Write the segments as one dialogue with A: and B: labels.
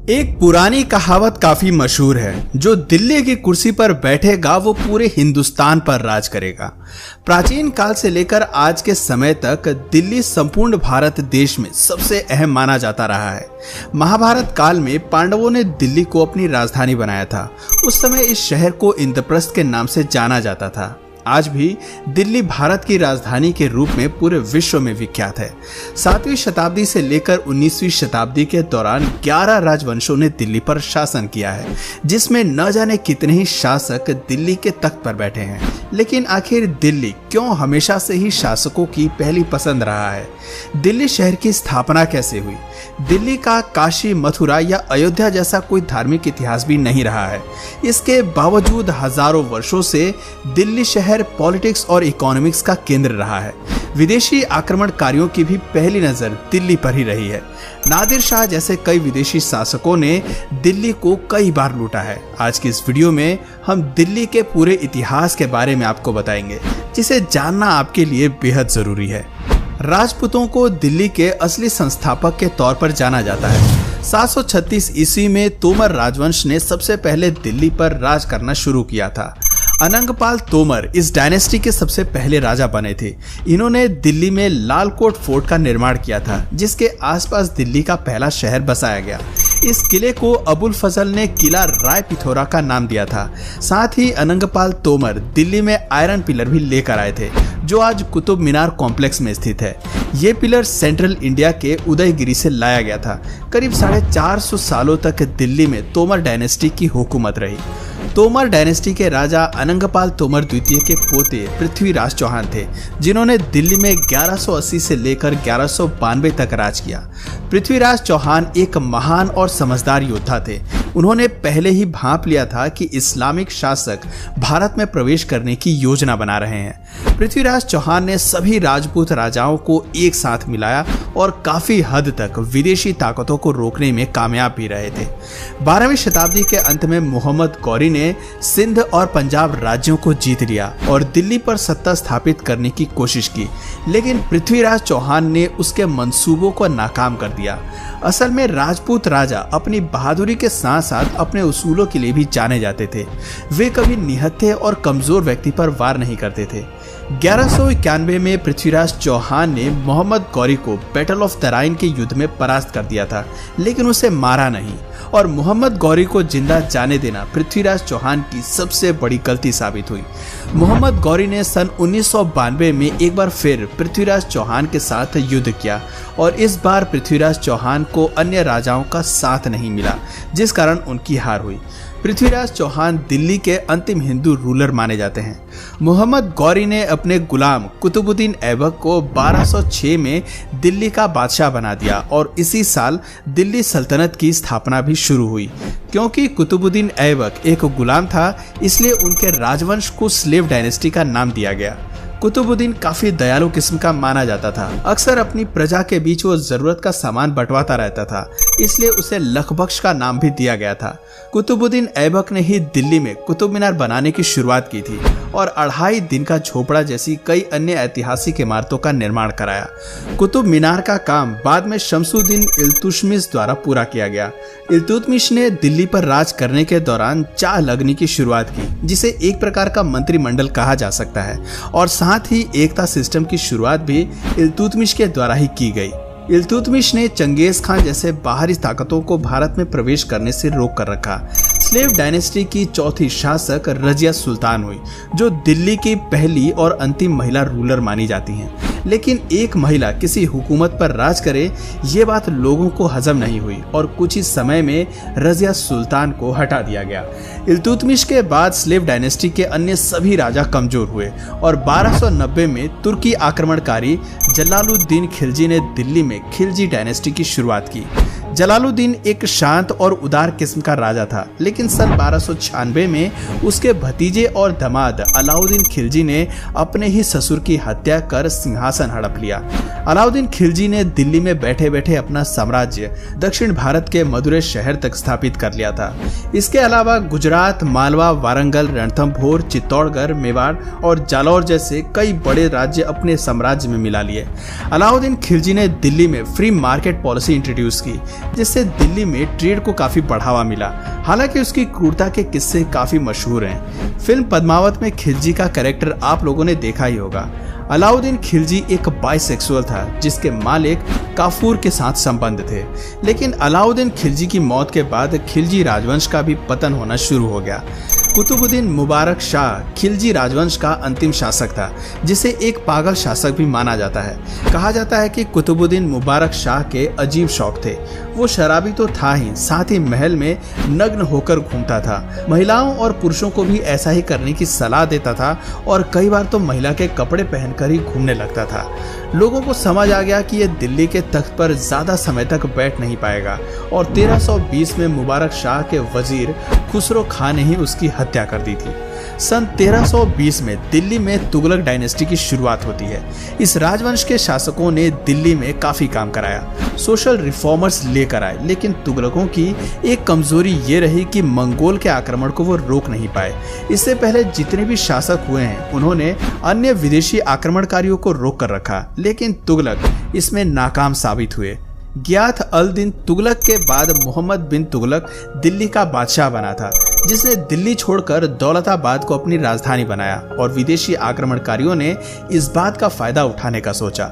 A: एक पुरानी कहावत काफी मशहूर है, जो दिल्ली की कुर्सी पर बैठेगा वो पूरे हिंदुस्तान पर राज करेगा। प्राचीन काल से लेकर आज के समय तक दिल्ली संपूर्ण भारत देश में सबसे अहम माना जाता रहा है। महाभारत काल में पांडवों ने दिल्ली को अपनी राजधानी बनाया था। उस समय इस शहर को इंद्रप्रस्थ के नाम से जाना जाता था। आज भी दिल्ली भारत की राजधानी के रूप में पूरे विश्व में विख्यात है। 7वीं शताब्दी से लेकर 19वीं शताब्दी के दौरान 11 राजवंशों ने दिल्ली पर शासन किया है, जिसमें न जाने कितने ही शासक दिल्ली के तख्त पर बैठे हैं। लेकिन आखिर दिल्ली क्यों हमेशा से ही शासकों की पहली पसंद रहा है? दिल्ली शहर की स्थापना कैसे हुई? दिल्ली का काशी, मथुरा या अयोध्या जैसा कोई धार्मिक इतिहास भी नहीं रहा है। इसके बावजूद हजारों वर्षों से दिल्ली शहर पॉलिटिक्स और इकोनॉमिक्स का केंद्र रहा है। विदेशी आक्रमणकारियों की भी पहली नजर दिल्ली पर ही रही है। नादिर शाह जैसे कई विदेशी शासकों ने दिल्ली को कई बार लूटा है। आज की इस वीडियो में हम दिल्ली के पूरे इतिहास के बारे में आपको बताएंगे, जिसे जानना आपके लिए बेहद जरूरी है। राजपूतों को दिल्ली के असली संस्थापक के तौर पर जाना जाता है। 736 ईस्वी में तोमर राजवंश ने सबसे पहले दिल्ली पर राज करना शुरू किया था। अनंगपाल तोमर इस डायनेस्टी के सबसे पहले राजा बने थे। इन्होंने दिल्ली में लाल कोट फोर्ट का निर्माण किया था, जिसके आसपास दिल्ली का पहला शहर बसाया गया। इस किले को अबुल फजल ने किला राय पिथौरा का नाम दिया था। साथ ही अनंगपाल तोमर दिल्ली में आयरन पिलर भी लेकर आए थे, जो आज कुतुब मीनार कॉम्प्लेक्स में स्थित है। ये पिलर सेंट्रल इंडिया के उदयगिरी से लाया गया था। करीब 450 सालों तक दिल्ली में तोमर डायनेस्टी की हुकूमत रही। तोमर डायनेस्टी के राजा अनंगपाल तोमर द्वितीय के पोते पृथ्वीराज चौहान थे, जिन्होंने दिल्ली में 1180 से लेकर 1192 तक राज किया। पृथ्वीराज चौहान एक महान और समझदार योद्धा थे। उन्होंने पहले ही भांप लिया था कि इस्लामिक शासक भारत में प्रवेश करने की योजना बना रहे हैं। पृथ्वीराज चौहान ने सभी राजपूत राजाओं को एक साथ मिलाया और काफी हद तक विदेशी ताकतों को रोकने में कामयाब भी रहे थे। 12वीं शताब्दी के अंत में मोहम्मद गौरी ने सिंध और पंजाब राज्यों को जीत लिया और दिल्ली पर सत्ता स्थापित करने की कोशिश की, लेकिन पृथ्वीराज चौहान ने उसके मंसूबों को नाकाम कर दिया। असल में राजपूत राजा अपनी बहादुरी के साथ साथ अपने उसूलों के लिए भी जाने जाते थे। वे कभी निहत्थे और कमजोर व्यक्ति पर वार नहीं करते थे। 1191 में पृथ्वीराज चौहान ने मोहम्मद गौरी को बैटल ऑफ तराइन के युद्ध में परास्त कर दिया था, लेकिन उसे मारा नहीं। और मोहम्मद गौरी को जिंदा जाने देना पृथ्वीराज चौहान की सबसे बड़ी गलती साबित हुई। मोहम्मद गौरी ने सन 1992 में एक बार फिर पृथ्वीराज चौहान के साथ युद्ध किया और इस बार पृथ्वीराज चौहान को अन्य राजाओं का साथ नहीं मिला, जिस कारण उनकी हार हुई। पृथ्वीराज चौहान दिल्ली के अंतिम हिंदू रूलर माने जाते हैं। मोहम्मद गौरी ने अपने गुलाम कुतुबुद्दीन ऐबक को 1206 में दिल्ली का बादशाह बना दिया और इसी साल दिल्ली सल्तनत की स्थापना भी शुरू हुई। क्योंकि कुतुबुद्दीन ऐबक एक गुलाम था, इसलिए उनके राजवंश को स्लेव डायनेस्टी का नाम दिया गया। कुतुबुद्दीन काफी दयालु किस्म का माना जाता था। अक्सर अपनी प्रजा के बीच वो जरूरत का सामान बंटवाता रहता था, इसलिए उसे लखबख्श का नाम भी दिया गया था। कुतुबुद्दीन ऐबक ने ही दिल्ली में कुतुब मीनार बनाने की शुरुआत की थी और 2.5 दिन का झोपड़ा जैसी कई अन्य ऐतिहासिक इमारतों का निर्माण कराया। कुतुब मीनार का काम बाद में शमसुद्दीन इल्तुतमिश द्वारा पूरा किया गया। इल्तुतमिश ने दिल्ली पर राज करने के दौरान चाह लगनी की शुरुआत की, जिसे एक प्रकार का मंत्रिमंडल कहा जा सकता है, और साथ ही एकता सिस्टम की शुरुआत भी इल्तुतमिश के द्वारा ही की गई। इल्तुतमिश ने चंगेज खान जैसे बाहरी ताकतों को भारत में प्रवेश करने से रोक कर रखा। स्लेव डायनेस्टी की चौथी शासक रजिया सुल्तान हुई, जो दिल्ली की पहली और अंतिम महिला रूलर मानी जाती हैं। लेकिन एक महिला किसी हुकूमत पर राज करे, ये बात लोगों को हजम नहीं हुई और कुछ ही समय में रजिया सुल्तान को हटा दिया गया। इल्तुतमिश के बाद स्लेव डायनेस्टी के अन्य सभी राजा कमजोर हुए और 1290 में तुर्की आक्रमणकारी जलालुद्दीन खिलजी ने दिल्ली में खिलजी डायनेस्टी की शुरुआत की। जलालुद्दीन एक शांत और उदार किस्म का राजा था, लेकिन सन 1296 में उसके भतीजे और दामाद अलाउद्दीन खिलजी ने अपने ही ससुर की हत्या कर सिंहासन हड़प लिया। अलाउद्दीन खिलजी ने दिल्ली में बैठे बैठे अपना साम्राज्य दक्षिण भारत के मदुरै शहर तक स्थापित कर लिया था। इसके अलावा गुजरात, मालवा, वारंगल, रणथंभौर, चित्तौड़गढ़, मेवाड़ और जालौर जैसे कई बड़े राज्य अपने साम्राज्य में मिला लिए। अलाउद्दीन खिलजी ने दिल्ली में फ्री मार्केट पॉलिसी इंट्रोड्यूस की, जिससे दिल्ली में ट्रेड को काफी बढ़ावा मिला। हालांकि उसकी क्रूरता के किस्से काफी मशहूर हैं। फिल्म पद्मावत में खिलजी का कैरेक्टर आप लोगों ने देखा ही होगा। अलाउद्दीन खिलजी एक बाइसेक्सुअल था जिसके मालिक काफूर के साथ संबंध थे, लेकिन अलाउद्दीन खिलजी की मौत के बाद खिलजी राजवंश का भी पतन होना शुरू हो गया। कुतुबुद्दीन मुबारक शाह खिलजी राजवंश का अंतिम शासक था, जिसे एक पागल शासक भी माना जाता है। कहा जाता है कि कुतुबुद्दीन मुबारक शाह के अजीब शौक थे। वो शराबी तो था ही, साथ ही महल में नग्न होकर घूमता था। महिलाओं और पुरुषों को भी ऐसा ही करने की सलाह देता था और कई बार तो महिला के कपड़े पहनकर ही घूमने लगता था। लोगों को समझ आ गया कि यह दिल्ली के तख्त पर ज्यादा समय तक बैठ नहीं पाएगा और 1320 में मुबारक शाह के वजीर खुसरो खान ने ही उसकी हत्या कर दी थी। सन 1320 में दिल्ली में तुगलक डायनेस्टी की शुरुआत होती है। इस राजवंश के शासकों ने दिल्ली में काफी काम कराया, सोशल रिफॉर्मर्स लेकर आए, लेकिन तुगलकों की एक कमजोरी ये रही कि मंगोल के आक्रमण को वो रोक नहीं पाए। इससे पहले जितने भी शासक हुए हैं उन्होंने अन्य विदेशी आक्रमणकारियों को रोक कर रखा, लेकिन तुगलक इसमें नाकाम साबित हुए। गियाथ अल दिन तुगलक के बाद मोहम्मद बिन तुगलक दिल्ली का बादशाह बना था, जिसने दिल्ली छोड़कर दौलताबाद को अपनी राजधानी बनाया और विदेशी आक्रमणकारियों ने इस बात का फायदा उठाने का सोचा।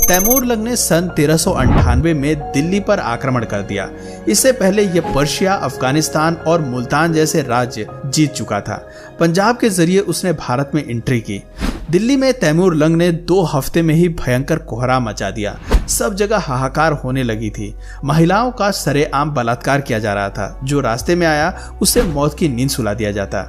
A: तैमूरलंग ने सन 1398 में दिल्ली पर आक्रमण कर दिया। इससे पहले यह पर्शिया, अफगानिस्तान और मुल्तान जैसे राज्य जीत चुका था। पंजाब के जरिए उसने भारत में एंट्री की। दिल्ली में तैमूरलंग ने 2 हफ्ते में ही भयंकर कोहराम मचा दिया। सब जगह हाहाकार होने लगी थी। महिलाओं का सरेआम बलात्कार किया जा रहा था। जो रास्ते में आया उसे मौत की नींद सुला दिया जाता।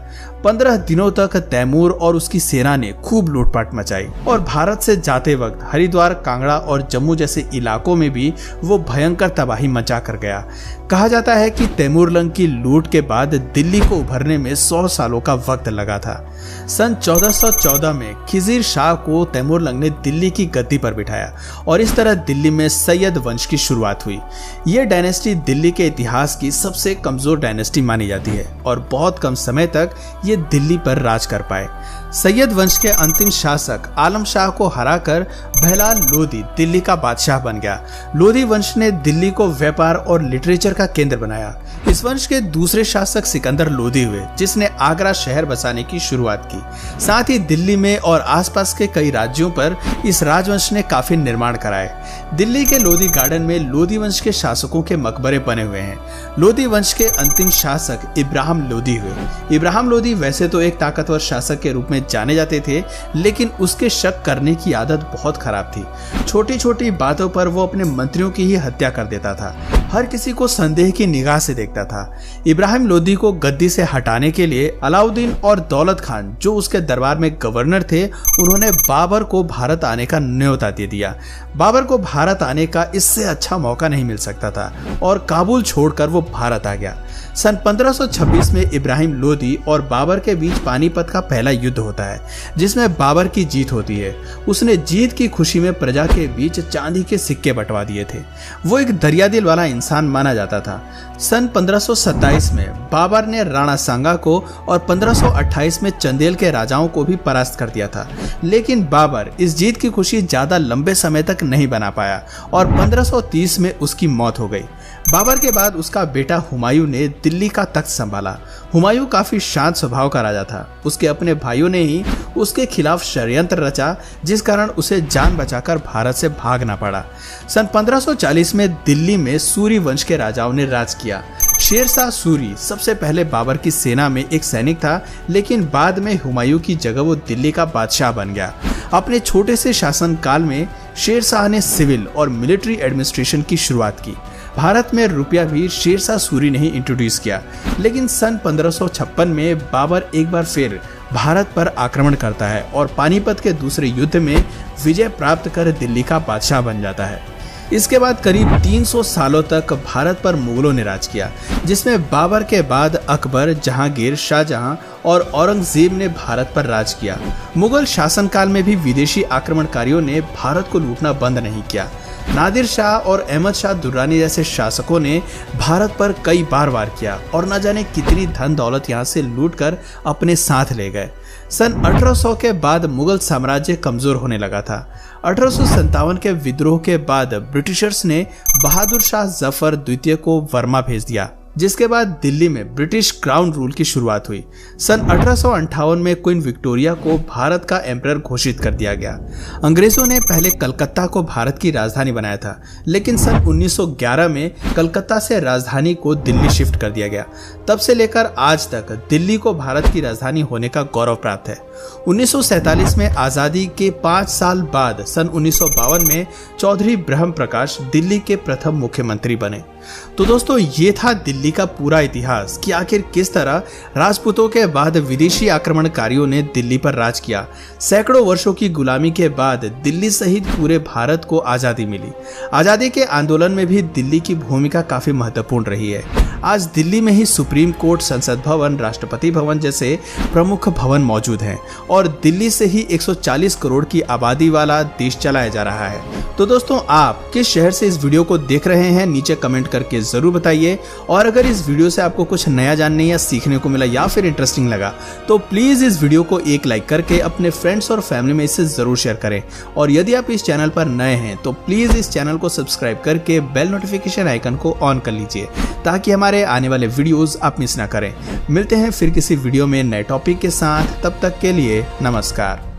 A: 15 दिनों तक तैमूर और उसकी सेना ने खूब लूटपाट मचाई और भारत से जाते वक्त हरिद्वार, कांगड़ा और जम्मू जैसे इलाकों में भी वो भयंकर तबाही मचा कर गया। कहा जाता है कि तैमूरलंग की लूट के बाद दिल्ली को उभरने में 100 सालों का वक्त लगा था। सन 1414 में खिजीर शाह को तैमूरलंग ने दिल्ली की गद्दी पर बिठाया और इस तरह दिल्ली में सैयद वंश की शुरुआत हुई। यह डायनेस्टी दिल्ली के इतिहास की सबसे कमजोर डायनेस्टी मानी जाती है और बहुत कम समय तक ये दिल्ली पर राज कर पाए। सैयद वंश के अंतिम शासक आलम शाह को हराकर बहलाल लोधी दिल्ली का बादशाह बन गया। लोधी वंश ने दिल्ली को व्यापार और लिटरेचर का केंद्र बनाया। इस वंश के दूसरे शासक सिकंदर लोधी हुए, जिसने आगरा शहर बसाने की शुरुआत की। साथ ही दिल्ली में और आसपास के कई राज्यों पर इस राजवंश ने काफी निर्माण कराए। दिल्ली के लोधी गार्डन में लोधी वंश के शासकों के मकबरे बने हुए हैं। लोधी वंश के अंतिम शासक इब्राहिम लोधी हुए। इब्राहिम लोधी वैसे तो एक ताकतवर शासक के रूप में जाने जाते थे, लेकिन उसके शक करने की आदत बहुत खराब थी। छोटी छोटी बातों पर वो अपने मंत्रियों की ही हत्या कर देता था। हर किसी को संदेह की निगाह से देखता था। इब्राहिम लोधी को गद्दी से हटाने के लिए अलाउद्दीन और दौलत खान, जो उसके दरबार में गवर्नर थे, उन्होंने बाबर को भारत आने का न्योता दे दिया। बाबर को भारत आने का इससे अच्छा मौका नहीं मिल सकता था और काबुल छोड़कर वो भारत आ गया। सन 1526 में इब्राहिम लोधी और बाबर के बीच पानीपत का पहला युद्ध होता है, जिसमें बाबर की जीत होती है। उसने जीत की खुशी में प्रजा के बीच चांदी के सिक्के बंटवा दिए थे। वो एक दरियादिल वाला इंसान माना जाता था। सन 1527 में बाबर ने राणा सांगा को और 1528 में चंदेल के राजाओं को भी परास्त कर दिया था, लेकिन बाबर इस जीत की खुशी ज्यादा लंबे समय तक नहीं बना पाया और 1530 में उसकी मौत हो गई। बाबर के बाद उसका बेटा हुमायूं ने दिल्ली का तख्त संभाला। हुमायूं काफी शांत स्वभाव का राजा था। उसके अपने भाइयों ने ही उसके खिलाफ षड्यंत्र रचा, जिस कारण उसे जान बचाकर भारत से भागना पड़ा। सन 1540 में दिल्ली में सूरी वंश के राजाओं ने राज किया। शेरशाह सूरी सबसे पहले बाबर की सेना में एक सैनिक था, लेकिन बाद में हुमायूं की जगह वो दिल्ली का बादशाह बन गया। अपने छोटे से शासनकाल में शेरशाह ने सिविल और मिलिट्री एडमिनिस्ट्रेशन की शुरुआत की। भारत में रुपया भी शेरशाह सूरी ने ही इंट्रोड्यूस किया, लेकिन सन 1556 में बाबर एक बार फिर भारत पर आक्रमण करता है और पानीपत के दूसरे युद्ध में विजय प्राप्त कर दिल्ली का बादशाह बन जाता है। इसके बाद करीब 300 सालों तक भारत पर मुगलों ने राज किया, जिसमें बाबर के बाद अकबर, जहांगीर, शाहजहां और औरंगजेब ने भारत पर राज किया। मुगल शासनकाल में भी विदेशी आक्रमणकारियों ने भारत को लूटना बंद नहीं किया। नादिर शाह और अहमद शाह दुर्रानी जैसे शासकों ने भारत पर कई बार वार किया और न जाने कितनी धन दौलत यहाँ से लूटकर अपने साथ ले गए। सन 1800 के बाद मुगल साम्राज्य कमजोर होने लगा था। 1857 के विद्रोह के बाद ब्रिटिशर्स ने बहादुर शाह जफर द्वितीय को वर्मा भेज दिया, जिसके बाद दिल्ली में ब्रिटिश क्राउन रूल की शुरुआत हुई। सन 1858 में क्वीन विक्टोरिया को भारत का एम्परर घोषित कर दिया गया। अंग्रेजों ने पहले कलकत्ता को भारत की राजधानी बनाया था, लेकिन सन 1911 में कलकत्ता से राजधानी को दिल्ली शिफ्ट कर दिया गया। तब से लेकर आज तक दिल्ली को भारत की राजधानी होने का गौरव प्राप्त है। 1947 में आजादी के 5 साल बाद सन 1952 में चौधरी ब्रह्म प्रकाश दिल्ली के प्रथम मुख्यमंत्री बने। तो दोस्तों, ये था दिल्ली का पूरा इतिहास कि आखिर किस तरह राजपूतों के बाद विदेशी आक्रमणकारियों ने दिल्ली पर राज किया। सैकड़ों वर्षों की गुलामी के बाद दिल्ली सहित पूरे भारत को आजादी मिली। आजादी के आंदोलन में भी दिल्ली की भूमिका काफी महत्वपूर्ण रही है। आज दिल्ली में ही सुप्रीम कोर्ट, संसद भवन, राष्ट्रपति भवन जैसे प्रमुख भवन मौजूद हैं और दिल्ली से ही 140 करोड़ की आबादी वाला देश चलाया जा रहा है। तो दोस्तों, आप किस शहर से इस वीडियो को देख रहे हैं, नीचे कमेंट करके जरूर बताइए। और अगर इस वीडियो से आपको कुछ नया जानने या सीखने को मिला या फिर इंटरेस्टिंग लगा तो प्लीज इस वीडियो को एक लाइक करके अपने फ्रेंड्स और फैमिली में इसे जरूर शेयर करें। और यदि आप इस चैनल पर नए हैं तो प्लीज इस चैनल को सब्सक्राइब करके बेल नोटिफिकेशन आइकन को ऑन कर लीजिए, ताकि हमारे आने वाले वीडियोस आप मिस ना करें। मिलते हैं फिर किसी वीडियो में नए टॉपिक के साथ, तब तक के लिए नमस्कार।